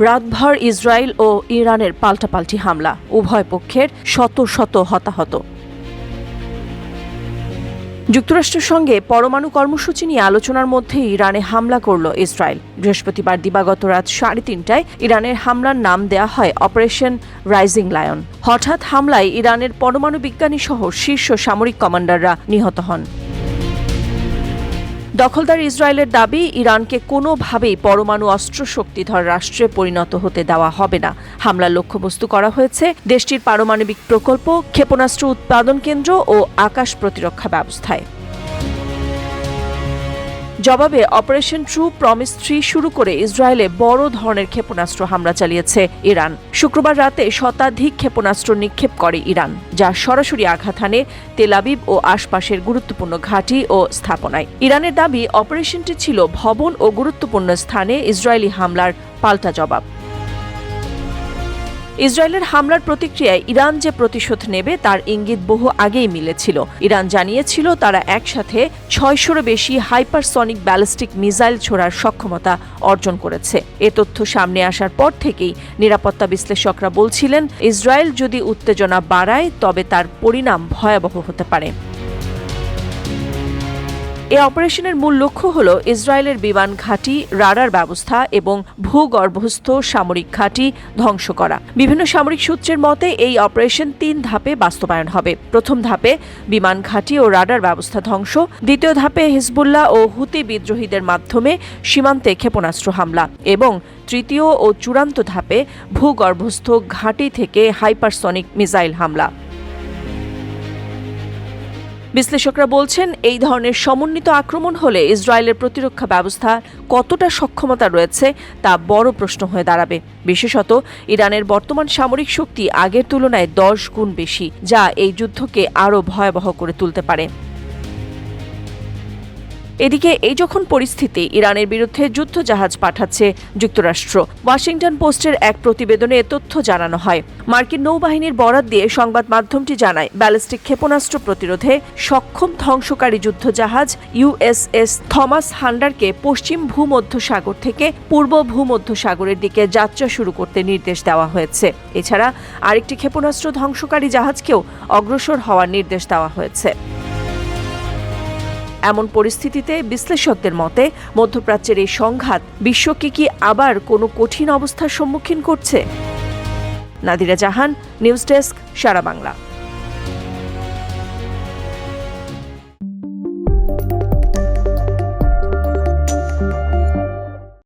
রাতভর ইসরায়েল ও ইরানের পাল্টাপাল্টি হামলা, উভয় পক্ষের শত শত হতাহত। যুক্তরাষ্ট্রের সঙ্গে পরমাণু কর্মসূচি নিয়ে আলোচনার মধ্যে ইরানে হামলা করল ইসরায়েল। বৃহস্পতিবার দিবাগত রাত 3:30টায় ইরানের হামলার নাম দেয়া হয় অপারেশন রাইজিং লায়ন। হঠাৎ হামলায় ইরানের পরমাণু বিজ্ঞানী সহ শীর্ষ সামরিক কমান্ডাররা নিহত হন। দখলদার ইসরায়েলের দাবি, ইরানকে কোনোভাবেই পরমাণু অস্ত্র শক্তিধর রাষ্ট্রে পরিণত হতে দেওয়া হবে না। হামলার লক্ষ্যবস্তু করা হয়েছে দেশটির পারমাণবিক প্রকল্প, ক্ষেপণাস্ত্র উৎপাদন কেন্দ্র ও আকাশ প্রতিরক্ষা ব্যবস্থায়। জবাবে অপারেশন ট্রু প্রমিস 3 শুরু করে ইসরায়েলে বড় ধরনের ক্ষেপণাস্ত্র হামলা চালিয়েছে ইরান। শুক্রবার রাতে শতাধিক ক্ষেপণাস্ত্র নিক্ষেপ করে ইরান, যা সরাসরি আঘাত হানে তেল আবিব ও আশপাশের গুরুত্বপূর্ণ ঘাঁটি ও স্থাপনায়। ইরানের দাবি, অপারেশনটি ছিল ভবন ও গুরুত্বপূর্ণ স্থানে ইসরায়েলি হামলার পাল্টা জবাব। ইসরায়েলের হামলার প্রতিক্রিয়ায় ইরান যে প্রতিশোধ নেবে তার ইঙ্গিত বহু আগেই মিলেছিল। ইরান জানিয়েছিল তারা একসাথে 600-রও বেশি হাইপারসনিক ব্যালিস্টিক মিসাইল ছোড়ার সক্ষমতা অর্জন করেছে। এ তথ্য সামনে আসার পর থেকেই নিরাপত্তা বিশ্লেষকরা বলছিলেন, ইসরায়েল যদি উত্তেজনা বাড়ায় তবে তার পরিণাম ভয়াবহ হতে পারে। এই অপারেশনের মূল লক্ষ্য হল ইসরায়েলের বিমান ঘাঁটি, রাডার ব্যবস্থা এবং ভূগর্ভস্থ সামরিক ঘাঁটি ধ্বংস করা। বিভিন্ন সামরিক সূত্রের মতে এই অপারেশন 3 ধাপে বাস্তবায়ন হবে। প্রথম ধাপে বিমান ঘাঁটি ও রাডার ব্যবস্থা ধ্বংস, দ্বিতীয় ধাপে হিজবুল্লাহ ও হুতি বিদ্রোহীদের মাধ্যমে সীমান্তে ক্ষেপণাস্ত্র হামলা এবং তৃতীয় ও চূড়ান্ত ধাপে ভূগর্ভস্থ ঘাঁটি থেকে হাইপারসনিক মিসাইল হামলা। বিশ্লেষকরা বলছেন, এই ধরনের সমন্বিত আক্রমণ হলে ইসরায়েলের প্রতিরক্ষা ব্যবস্থা কতটা সক্ষমতা রয়েছে তা বড় প্রশ্ন হয়ে দাঁড়াবে। বিশেষত ইরানের বর্তমান সামরিক শক্তি আগের তুলনায় 10 গুণ বেশি, যা এই যুদ্ধকে আরও ভয়াবহ করে তুলতে পারে। এদিকে এই যখন পরিস্থিতি, ইরানের বিরুদ্ধে যুদ্ধজাহাজ পাঠাচ্ছে যুক্তরাষ্ট্র। ওয়াশিংটন পোস্টের এক প্রতিবেদনে এ তথ্য জানানো হয়। মার্কিন নৌবাহিনীর বরাত দিয়ে সংবাদ মাধ্যমটি জানায়, ব্যালিস্টিক ক্ষেপণাস্ত্র প্রতিরোধে সক্ষম ধ্বংসকারী যুদ্ধজাহাজ USS থমাস হান্ডারকে পশ্চিম ভূমধ্যসাগর থেকে পূর্ব ভূমধ্যসাগরের দিকে যাত্রা শুরু করতে নির্দেশ দেওয়া হয়েছে। এছাড়া আরেকটি ক্ষেপণাস্ত্র ধ্বংসকারী জাহাজকেও অগ্রসর হওয়ার নির্দেশ দেওয়া হয়েছে। এমন পরিস্থিতিতে বিশ্লেষকদের মতে মধ্যপ্রাচ্যের এই সংঘাত বিশ্বকে কি আবার কোনো কঠিন অবস্থার সম্মুখীন করছে? নাদিরা জাহান, নিউজ ডেস্ক, সারা বাংলা।